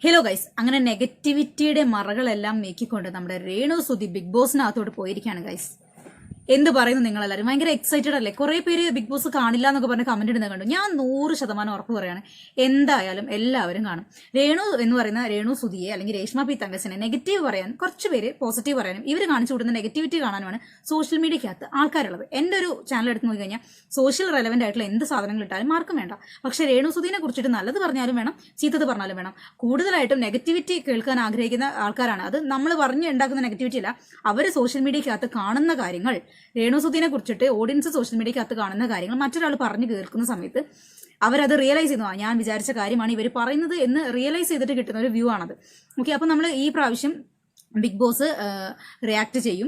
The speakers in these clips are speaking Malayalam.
ഹലോ ഗൈസ്, അങ്ങനെ നെഗറ്റിവിറ്റിയുടെ മറകളെല്ലാം നീക്കിക്കൊണ്ട് നമ്മുടെ രേണു സുധി ബിഗ് ബോസിനകത്തോട്ട് പോയിരിക്കുകയാണ് ഗൈസ്. എന്ത് പറയുന്നു നിങ്ങളെല്ലാവരും? ഭയങ്കര എക്സൈറ്റഡ് അല്ലേ? കുറെ പേര് ബിഗ് ബോസ് കാണില്ല എന്നൊക്കെ പറഞ്ഞ് കമന്റ് ഇടുന്നത് കണ്ടു. ഞാൻ 100% ഉറപ്പ് പറയാണ്, എന്തായാലും എല്ലാവരും കാണും. രേണു എന്ന് പറയുന്ന രേണു സുധിയെ അല്ലെങ്കിൽ രേഷ്മ പി തങ്കച്ചനെ നെഗറ്റീവ് പറയാൻ കുറച്ച് പേര്, പോസിറ്റീവ് പറയാനും ഇവർ കാണിച്ചു കൊടുക്കുന്ന നെഗറ്റിവിറ്റി കാണാനുമാണ് സോഷ്യൽ മീഡിയക്കകത്ത് ആൾക്കാരുള്ളത്. എൻ്റെ ഒരു ചാനൽ എടുത്ത് നോക്കി കഴിഞ്ഞാൽ സോഷ്യൽ റെലവെന്റ് ആയിട്ടുള്ള എന്ത് സാധനങ്ങൾ ഇട്ടാലും മാർക്കും വേണ്ട. പക്ഷേ രേണു സുധീനെ കുറിച്ചിട്ട് നല്ലത് പറഞ്ഞാലും വേണം, ചീത്തത് പറഞ്ഞാലും വേണം. കൂടുതലായിട്ടും നെഗറ്റിവിറ്റി കേൾക്കാൻ ആഗ്രഹിക്കുന്ന ആൾക്കാരാണ്. അത് നമ്മൾ പറഞ്ഞ് ഉണ്ടാക്കുന്ന നെഗറ്റിവിറ്റി അല്ല, അവർ സോഷ്യൽ മീഡിയക്കകത്ത് കാണുന്ന കാര്യങ്ങൾ, രേണു സുധീനെ കുറിച്ചിട്ട് ഓഡിയൻസ് സോഷ്യൽ മീഡിയക്കകത്ത് കാണുന്ന കാര്യങ്ങൾ മറ്റൊരാൾ പറഞ്ഞു കേൾക്കുന്ന സമയത്ത് അവരത് റിയലൈസ് ചെയ്യുന്നു. ഞാൻ വിചാരിച്ച കാര്യമാണ് ഇവർ പറയുന്നത് എന്ന് റിയലൈസ് ചെയ്തിട്ട് കിട്ടുന്ന ഒരു വ്യൂ ആണത്. ഓക്കെ, അപ്പോൾ നമ്മൾ ഈ പ്രാവശ്യം ബിഗ് ബോസ് റിയാക്ട് ചെയ്യും.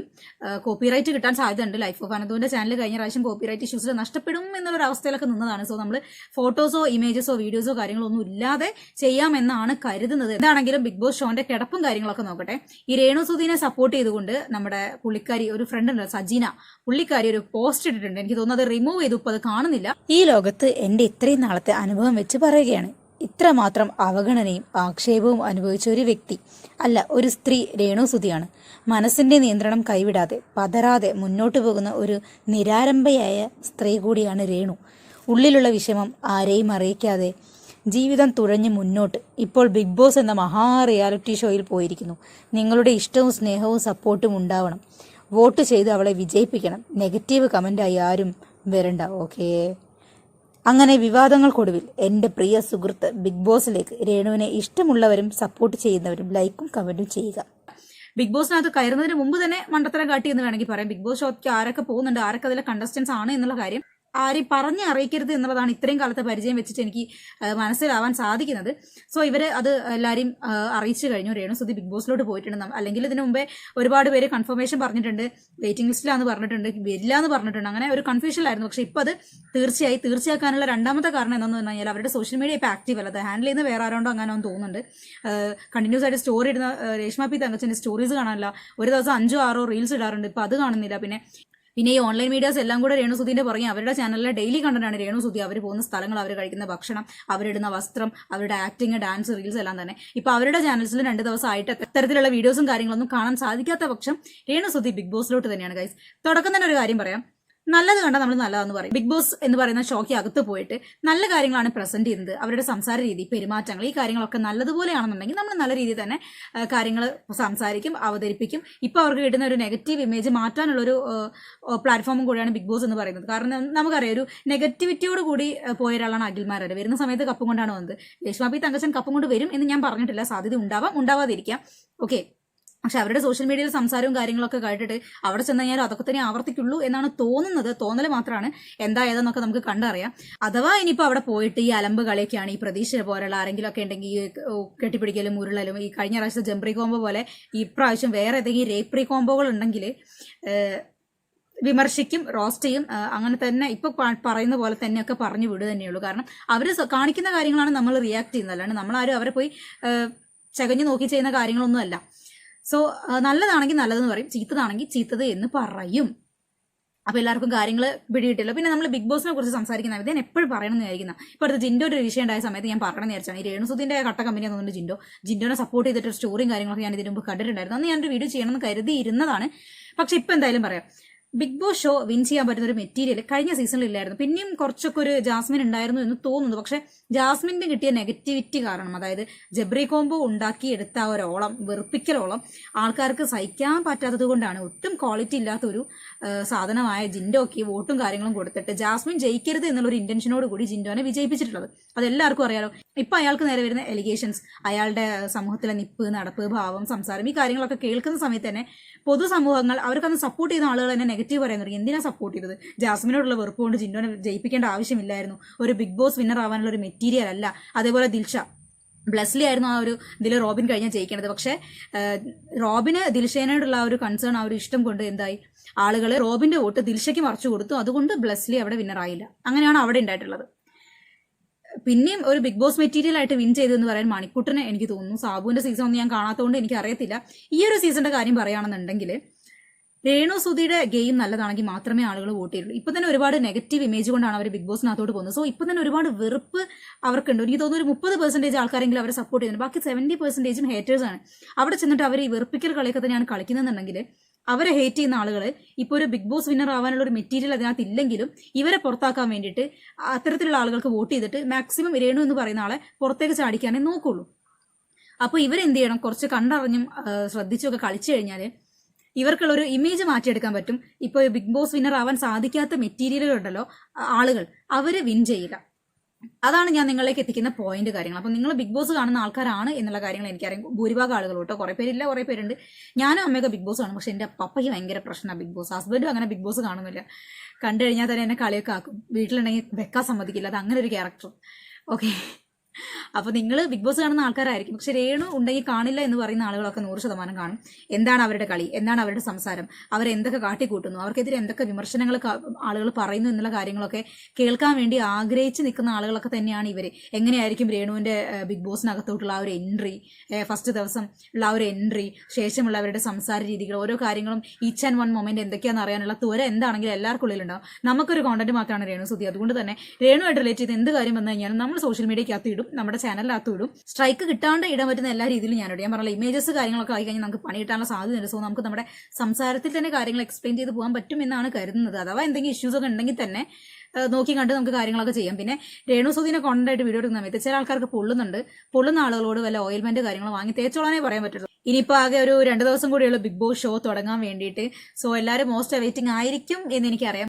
കോപ്പിറൈറ്റ് കിട്ടാൻ സാധ്യതയുണ്ട്. ലൈഫ് ഓഫ് അനന്തുവിന്റെ ചാനൽ കഴിഞ്ഞ പ്രാവശ്യം കോപ്പിറൈറ്റ് ഇഷ്യൂസിൽ നഷ്ടപ്പെടും എന്നുള്ളൊരു അവസ്ഥയിലൊക്കെ നിന്നതാണ്. സോ നമ്മൾ ഫോട്ടോസോ ഇമേജസോ വീഡിയോസോ കാര്യങ്ങളോ ഒന്നും ഇല്ലാതെ ചെയ്യാമെന്നാണ് കരുതുന്നത്. എന്താണെങ്കിലും ബിഗ് ബോസ് ഷോന്റെ കിടപ്പും കാര്യങ്ങളൊക്കെ നോക്കട്ടെ. ഈ രേണു സുധീനെ സപ്പോർട്ട് ചെയ്തുകൊണ്ട് നമ്മുടെ പുള്ളിക്കാരി, ഒരു ഫ്രണ്ട് ഉണ്ട് സജീന, പുള്ളിക്കാരി ഒരു പോസ്റ്റ് ഇട്ടിട്ടുണ്ട്. എനിക്ക് തോന്നുന്നത് റിമൂവ് ചെയ്തു, ഇപ്പൊ അത് കാണുന്നില്ല. ഈ ലോകത്ത് എന്റെ ഇത്രയും നാളത്തെ അനുഭവം വെച്ച് പറയുകയാണ്, ഇത്രമാത്രം അവഗണനയും ആക്ഷേപവും അനുഭവിച്ച ഒരു വ്യക്തി അല്ല, ഒരു സ്ത്രീ രേണു സുധിയാണ്. മനസ്സിന്റെ നിയന്ത്രണം കൈവിടാതെ പതറാതെ മുന്നോട്ട് പോകുന്ന ഒരു നിരാരംഭയായ സ്ത്രീ കൂടിയാണ് രേണു. ഉള്ളിലുള്ള വിഷമം ആരെയും അറിയിക്കാതെ ജീവിതം തുഴഞ്ഞ് മുന്നോട്ട് ഇപ്പോൾ ബിഗ് ബോസ് എന്ന മഹാ റിയാലിറ്റി ഷോയിൽ പോയിരിക്കുന്നു. നിങ്ങളുടെ ഇഷ്ടവും സ്നേഹവും സപ്പോർട്ടും ഉണ്ടാവണം. വോട്ട് ചെയ്ത് അവളെ വിജയിപ്പിക്കണം. നെഗറ്റീവ് കമന്റായി ആരും വരണ്ട. ഓക്കേ. അങ്ങനെ വിവാദങ്ങൾക്കൊടുവിൽ എൻ്റെ പ്രിയ സുഹൃത്ത് ബിഗ് ബോസിലേക്ക് രേണുവിനെ ഇഷ്ടമുള്ളവരും സപ്പോർട്ട് ചെയ്യുന്നവരും ലൈക്കും കമന്റും ചെയ്യുക. ബിഗ് ബോസിനകത്ത് കയറുന്നതിന് മുമ്പ് തന്നെ മണ്ടത്തരം കാട്ടി എന്ന് വേണമെങ്കിൽ പറയാം. ബിഗ് ബോസ് ഷോയ്ക്ക് ആരൊക്കെ പോകുന്നുണ്ട്, ആരൊക്കെ അതിലെ കണ്ടസ്റ്റൻസ് ആണ് എന്നുള്ള കാര്യം ആരെയും പറഞ്ഞ് അറിയിക്കരുത് എന്നുള്ളതാണ് ഇത്രയും കാലത്തെ പരിചയം വെച്ചിട്ട് എനിക്ക് മനസ്സിലാവാൻ സാധിക്കുന്നത്. സോ ഇവര് അത് എല്ലാവരെയും അറിയിച്ചു കഴിഞ്ഞു. രേണു സുധി ബിഗ് ബോസിലോട്ട് പോയിട്ടുണ്ട്. അല്ലെങ്കിൽ ഇതിനു മുമ്പേ ഒരുപാട് പേര് കൺഫർമേഷൻ പറഞ്ഞിട്ടുണ്ട്, വെയിറ്റിംഗ് ലിസ്റ്റിലാന്ന് പറഞ്ഞിട്ടുണ്ട്, വരില്ല എന്ന് പറഞ്ഞിട്ടുണ്ട്. അങ്ങനെ ഒരു കൺഫ്യൂഷനിലായിരുന്നു. പക്ഷെ ഇപ്പൊ അത് തീർച്ചയാക്കാനുള്ള രണ്ടാമത്തെ കാരണം എന്താണെന്ന് പറഞ്ഞു കഴിഞ്ഞാൽ അവരുടെ സോഷ്യൽ മീഡിയ ഇപ്പൊ ആക്റ്റീവ് അല്ല. അത് ഹാൻഡിൽ ചെയ്യുന്ന വേറെ ആരോണ്ടോ അങ്ങനെ തോന്നുന്നുണ്ട്. കണ്ടിന്യൂസ് ആയിട്ട് സ്റ്റോറി ഇടുന്ന രേഷ്മ പി തങ്കച്ചന്റെ സ്റ്റോറീസ് കാണാനില്ല. ഒരു ദിവസം 5-6 റീൽസ് ഇടാറുണ്ട്, ഇപ്പൊ അത് കാണുന്നില്ല. പിന്നെ ഈ ഓൺലൈൻ മീഡിയാസ് എല്ലാം കൂടെ രേണു സുധീന്റെ പുറകെ അവരുടെ ചാനലിലെ ഡെയിലി കണ്ടന്റാണ് രേണു സുധി. അവർ പോകുന്ന സ്ഥലങ്ങൾ, അവർ കഴിക്കുന്ന ഭക്ഷണം, അവരിടുന്ന വസ്ത്രം, അവരുടെ ആക്ടിങ്, ഡാൻസ്, റീൽസ് എല്ലാം തന്നെ ഇപ്പൊ അവരുടെ ചാനൽസിൽ 2 ദിവസമായിട്ട് ഇത്തരത്തിലുള്ള വീഡിയോസും കാര്യങ്ങളൊന്നും കാണാൻ സാധിക്കാത്ത പക്ഷം രേണു സുധി ബിഗ് ബോസിലോട്ട് തന്നെയാണ് ഗൈസ്. തുടക്കം തന്നെ ഒരു കാര്യം പറയാം, നല്ലത് കണ്ടാൽ നമ്മൾ നല്ലതെന്ന് പറയും. ബിഗ് ബോസ് എന്ന് പറയുന്ന ഷോയ്ക്ക് അകത്ത് പോയിട്ട് നല്ല കാര്യങ്ങളാണ് പ്രസന്റ് ചെയ്യുന്നത്. അവരുടെ സംസാര രീതി, പെരുമാറ്റങ്ങൾ, ഈ കാര്യങ്ങളൊക്കെ നല്ലതുപോലെയാണെന്നുണ്ടെങ്കിൽ നമ്മൾ നല്ല രീതിയിൽ തന്നെ കാര്യങ്ങൾ സംസാരിക്കും, അവതരിപ്പിക്കും. ഇപ്പൊ അവർക്ക് കിട്ടുന്ന ഒരു നെഗറ്റീവ് ഇമേജ് മാറ്റാനുള്ളൊരു പ്ലാറ്റ്ഫോമും കൂടിയാണ് ബിഗ് ബോസ് എന്ന് പറയുന്നത്. കാരണം നമുക്കറിയാം, ഒരു നെഗറ്റിവിറ്റിയോട് കൂടി പോയ ഒരാളാണ് അഖിൽമാരാര്. വരുന്ന സമയത്ത് കപ്പും കൊണ്ടാണ് വന്നത്. രേഷ്മ പി തങ്കച്ചൻ കപ്പും കൊണ്ട് വരും എന്ന് ഞാൻ പറഞ്ഞിട്ടില്ല. സാധ്യത ഉണ്ടാവാം, ഉണ്ടാവാതിരിക്കാം. ഓക്കെ, പക്ഷെ അവരുടെ സോഷ്യൽ മീഡിയയിൽ സംസാരവും കാര്യങ്ങളൊക്കെ കേട്ടിട്ട് അവിടെ ചെന്ന് കഴിഞ്ഞാൽ അതൊക്കെ തന്നെ ആവർത്തിക്കുള്ളൂ എന്നാണ് തോന്നുന്നത്. തോന്നൽ മാത്രമാണ്. എന്താ ഏതെന്നൊക്കെ നമുക്ക് കണ്ടറിയാം. അഥവാ ഇനിയിപ്പോൾ അവിടെ പോയിട്ട് ഈ അലമ്പ് കളിയൊക്കെയാണ്, ഈ പ്രതീക്ഷ പോലുള്ള ആരെങ്കിലും ഒക്കെ ഉണ്ടെങ്കിൽ ഈ കെട്ടിപ്പിടിക്കലും ഉരുളലും, ഈ കഴിഞ്ഞ പ്രാവശ്യത്തെ ജംപ്രി കോംബോ പോലെ ഈ പ്രാവശ്യം വേറെ ഏതെങ്കിലും റേപ്രി കോംബോകൾ ഉണ്ടെങ്കിൽ വിമർശിക്കും, റോസ്റ്റ് ചെയ്യും. അങ്ങനെ തന്നെ ഇപ്പൊ പറയുന്ന പോലെ തന്നെയൊക്കെ പറഞ്ഞു വിടുക തന്നെയുള്ളൂ. കാരണം അവർ കാണിക്കുന്ന കാര്യങ്ങളാണ് നമ്മൾ റിയാക്ട് ചെയ്യുന്നത്. അല്ലാണ്ട് നമ്മളാരും അവരെ പോയി ചകഞ്ഞു നോക്കി ചെയ്യുന്ന കാര്യങ്ങളൊന്നും അല്ല. സോ നല്ലതാണെങ്കിൽ നല്ലതെന്ന് പറയും, ചീത്തതാണെങ്കിൽ ചീത്തത് എന്ന് പറയും. അപ്പൊ എല്ലാവർക്കും കാര്യങ്ങൾ പിടികിട്ടില്ല. പിന്നെ നമ്മൾ ബിഗ് ബോസിനെ കുറിച്ച് സംസാരിക്കുന്ന ഞാൻ എപ്പോഴും പറയണമെന്ന് വിചാരിക്കുന്ന, ഇപ്പൊ അടുത്ത് ജിൻഡോ ഒരു വിഷയം ഉണ്ടായ സമയത്ത് ഞാൻ പറയണമെന്ന് വിചാരിച്ചാണ്. ഈ രേണു സുധീന്റെ കട്ട കമ്പനി തോന്നുന്നുണ്ട് ജിൻഡോനെ സപ്പോർട്ട് ചെയ്തിട്ട് സ്റ്റോറിയും കാര്യങ്ങളൊക്കെ ഞാൻ ഇതിന് മുമ്പ് കണ്ടിട്ടുണ്ടായിരുന്നു. അന്ന് ഞാനൊരു വീഡിയോ ചെയ്യണമെന്ന് കരുതിയിരുന്നതാണ്. പക്ഷെ ഇപ്പൊ എന്തായാലും പറയാം, ബിഗ് ബോസ് ഷോ വിൻ ചെയ്യാൻ പറ്റുന്ന ഒരു മെറ്റീരിയൽ കഴിഞ്ഞ സീസണിൽ ഇല്ലായിരുന്നു. പിന്നെയും കുറച്ചൊക്കെ ഒരു ജാസ്മിൻ ഉണ്ടായിരുന്നു എന്ന് തോന്നുന്നു. പക്ഷെ ജാസ്മിന് കിട്ടിയ നെഗറ്റിവിറ്റി കാരണം, അതായത് ജബ്രി കോംബോ ഉണ്ടാക്കി എടുത്ത ആ ഒരോളം, വെറുപ്പിക്കലോളം ആൾക്കാർക്ക് സഹിക്കാൻ പറ്റാത്തത് കൊണ്ടാണ് ഒട്ടും ക്വാളിറ്റി ഇല്ലാത്ത ഒരു സാധനമായ ജിൻഡോക്ക് വോട്ടും കാര്യങ്ങളും കൊടുത്തിട്ട് ജാസ്മിൻ ജയിക്കരുത് എന്നുള്ളൊരു ഇന്റൻഷനോട് കൂടി ജിൻഡോനെ വിജയിപ്പിച്ചിട്ടുള്ളത്. അതെല്ലാവർക്കും അറിയാലോ. ഇപ്പൊ അയാൾക്ക് നേരെ വരുന്ന എലിഗേഷൻസ്, അയാളുടെ സമൂഹത്തിലെ നിപ്പ്, നടപ്പ്, ഭാവം, സംസാരം, ഈ കാര്യങ്ങളൊക്കെ കേൾക്കുന്ന സമയത്ത് തന്നെ പൊതുസമൂഹങ്ങൾ അവർക്കന്ന് സപ്പോർട്ട് ചെയ്യുന്ന ആളുകൾ തന്നെ നെഗറ്റീവ് പറയാൻ തുടങ്ങി. എന്തിനാ സപ്പോർട്ട് ചെയ്തത്? ജാസ്മിനോടുള്ള വെറുപ്പ് കൊണ്ട് ജിൻഡോനെ ജയിപ്പിക്കേണ്ട ആവശ്യമില്ലായിരുന്നു. ഒരു ബിഗ് ബോസ് വിന്നർ ആവാനുള്ള ഒരു മെറ്റീരിയൽ അല്ല. അതേപോലെ ദിൽഷ, ബ്ലസ്ലി ആയിരുന്നു ആ ഒരു ഇതിൽ റോബിൻ കഴിഞ്ഞാൽ ജയിക്കേണ്ടത്. പക്ഷെ റോബിന് ദിൽഷേനോടുള്ള ആ ഒരു കൺസേൺ, ആ ഒരു ഇഷ്ടം കൊണ്ട് എന്തായി, ആളുകൾ റോബിന്റെ വോട്ട് ദിൽഷയ്ക്ക് മറിച്ചു കൊടുത്തു. അതുകൊണ്ട് ബ്ലസ്ലി അവിടെ വിന്നർ ആയില്ല. അങ്ങനെയാണ് അവിടെ ഉണ്ടായിട്ടുള്ളത്. പിന്നെയും ഒരു ബിഗ് ബോസ് മെറ്റീരിയൽ ആയിട്ട് വിൻ ചെയ്തെന്ന് പറയാൻ മണിക്കുട്ടന് എനിക്ക് തോന്നുന്നു. സാബുവിന്റെ സീസൺ ഒന്നും ഞാൻ കാണാത്തതുകൊണ്ട് എനിക്ക് അറിയത്തില്ല. ഈ ഒരു സീസണിന്റെ കാര്യം പറയുകയാണെന്നുണ്ടെങ്കിൽ രേണു സുധിയുടെ ഗെയിം നല്ലതാണെങ്കിൽ മാത്രമേ ആളുകൾ വോട്ട് ചെയ്യുള്ളൂ. ഇപ്പൊ തന്നെ ഒരുപാട് നെഗറ്റീവ് ഇമേജ് കൊണ്ടാണ് അവർ ബിഗ് ബോസിനകത്തോട്ട് പോകുന്നത്. സോ ഇപ്പൊ തന്നെ ഒരുപാട് വെറുപ്പ് അവർക്കുണ്ട്. എനിക്ക് തോന്നുന്നു ഒരു 30% ആൾക്കാരെങ്കിലും അവരെ സപ്പോർട്ട് ചെയ്യുന്നുണ്ട്. ബാക്കി 70% ഹേറ്റേഴ്സ് ആണ്. അവിടെ ചെന്നിട്ട് അവർ ഈ വെറുപ്പിക്കൽ കളിയൊക്കെ തന്നെയാണ് കളിക്കുന്നുണ്ടെങ്കിൽ അവരെ ഹേറ്റ് ചെയ്യുന്ന ആളുകൾ ഇപ്പോൾ ഒരു ബിഗ് ബോസ് വിന്നർ ആവാനുള്ള ഒരു മെറ്റീരിയൽ അതിനകത്ത് ഇല്ലെങ്കിലും ഇവരെ പുറത്താക്കാൻ വേണ്ടിയിട്ട് അത്തരത്തിലുള്ള ആളുകൾക്ക് വോട്ട് ചെയ്തിട്ട് മാക്സിമം രേണു എന്ന് പറയുന്ന ആളെ പുറത്തേക്ക് ചാടിക്കാനേ നോക്കുള്ളൂ. അപ്പോൾ ഇവരെന്ത് ചെയ്യണം, കുറച്ച് കണ്ടറിഞ്ഞും ശ്രദ്ധിച്ചൊക്കെ കളിച്ചു കഴിഞ്ഞാൽ ഇവർക്കുള്ള ഒരു ഇമേജ് മാറ്റിയെടുക്കാൻ പറ്റും. ഇപ്പോൾ ബിഗ് ബോസ് വിന്നർ ആവാൻ സാധിക്കാത്ത മെറ്റീരിയലുകൾ ഉണ്ടല്ലോ ആളുകൾ, അവര് വിൻ ചെയ്യില്ല. അതാണ് ഞാൻ നിങ്ങളിലേക്ക് എത്തിക്കുന്ന പോയിന്റ് കാര്യങ്ങൾ. അപ്പം നിങ്ങൾ ബിഗ് ബോസ് കാണുന്ന ആൾക്കാരാണ് എന്നുള്ള കാര്യങ്ങൾ എനിക്കറിയാം. ഭൂരിഭാഗം ആളുകൾ കേട്ടോ, കുറെ പേരില്ല, കുറെ പേരുണ്ട്. ഞാനും അമ്മയൊക്കെ ബിഗ് ബോസ് കാണും. പക്ഷെ എൻ്റെ പപ്പയ്ക്ക് ഭയങ്കര പ്രശ്നമാണ് ബിഗ് ബോസ്. ഹസ്ബൻഡും അങ്ങനെ ബിഗ് ബോസ് കാണുന്നില്ല. കണ്ടു കഴിഞ്ഞാൽ തന്നെ എന്നെ കളിയൊക്കെ ആക്കും. വീട്ടിലുണ്ടെങ്കിൽ വെക്കാൻ സമ്മതിക്കില്ല. അത് അങ്ങനെ ഒരു ക്യാരക്ടർ. ഓക്കെ, അപ്പൊ നിങ്ങൾ ബിഗ് ബോസ് കാണുന്ന ആൾക്കാരായിരിക്കും. പക്ഷെ രേണു ഉണ്ടെങ്കിൽ കാണില്ല എന്ന് പറയുന്ന ആളുകളൊക്കെ 100% കാണും. എന്താണ് അവരുടെ കളി, എന്താണ് അവരുടെ സംസാരം, അവരെന്തൊക്കെ കാട്ടിക്കൂട്ടുന്നു, അവർക്കെതിരെ എന്തൊക്കെ വിമർശനങ്ങൾ ആളുകൾ പറയുന്നു എന്നുള്ള കാര്യങ്ങളൊക്കെ കേൾക്കാൻ വേണ്ടി ആഗ്രഹിച്ച് നിൽക്കുന്ന ആളുകളൊക്കെ തന്നെയാണ് ഇവര്. എങ്ങനെയായിരിക്കും രേണുവിന്റെ ബിഗ് ബോസിനകത്തോട്ടുള്ള ആ ഒരു എൻട്രി, ഫസ്റ്റ് ദിവസം ഉള്ള ആ ഒരു എൻട്രി, ശേഷമുള്ള അവരുടെ സംസാര രീതികൾ, ഓരോ കാര്യങ്ങളും ഈച്ച് ആൻഡ് വൺ മൊമെന്റ് എന്തൊക്കെയാണെന്ന് അറിയാനുള്ള ത്വര എന്താണെങ്കിലും എല്ലാവർക്കും ഉള്ളിലുണ്ടാവും. നമുക്കൊരു കോണ്ടന്റ് മാത്രമാണ് രേണു സുധി. അതുകൊണ്ട് തന്നെ രേണുമായിട്ട് റിലേറ്റ് ചെയ്ത് എന്ത് കാര്യം വന്നു കഴിഞ്ഞാലും നമ്മൾ സോഷ്യൽ മീഡിയക്കകത്ത് ഇടും, നമ്മുടെ ചാനലിനകത്ത് ഇടും. സ്ട്രൈക്ക് കിട്ടാണ്ട് ഇടാൻ പറ്റുന്ന എല്ലാ രീതിയിലും ഞാനിടും. ഞാൻ പറഞ്ഞ ഇമേജസ് കാര്യങ്ങളൊക്കെ ആയി കഴിഞ്ഞാൽ നമുക്ക് പണി കിട്ടാനുള്ള സാധ്യതയുണ്ട്. സോ നമുക്ക് നമ്മുടെ സംസാരത്തിൽ തന്നെ കാര്യങ്ങൾ എക്സ്പ്ലെയിൻ ചെയ്ത് പോകാൻ പറ്റും എന്നാണ് കരുതുന്നത്. അഥവാ എന്തെങ്കിലും ഇഷ്യൂസ് ഒക്കെ ഉണ്ടെങ്കിൽ തന്നെ നോക്കി കണ്ട് നമുക്ക് കാര്യങ്ങളൊക്കെ ചെയ്യാം. പിന്നെ രേണു സുധീനെ കോണ്ടായിട്ട് വീഡിയോ എടുക്കുന്ന സമയത്ത് ചില ആൾക്കാർക്ക് പൊള്ളുന്ന ആളുകളോട് വല്ല ഓയിൽമെന്റ് കാര്യങ്ങൾ വാങ്ങി തേച്ചോളാനേ പറയാൻ പറ്റുള്ളൂ. ഇനിയിപ്പോൾ ആകെ ഒരു 2 ദിവസം കൂടിയുള്ള ബിഗ് ബോസ് ഷോ തുടങ്ങാൻ വേണ്ടിയിട്ട്. സോ എല്ലാവരും മോസ്റ്റ് അവൈറ്റിംഗ് ആയിരിക്കും എന്ന് എനിക്കറിയാം.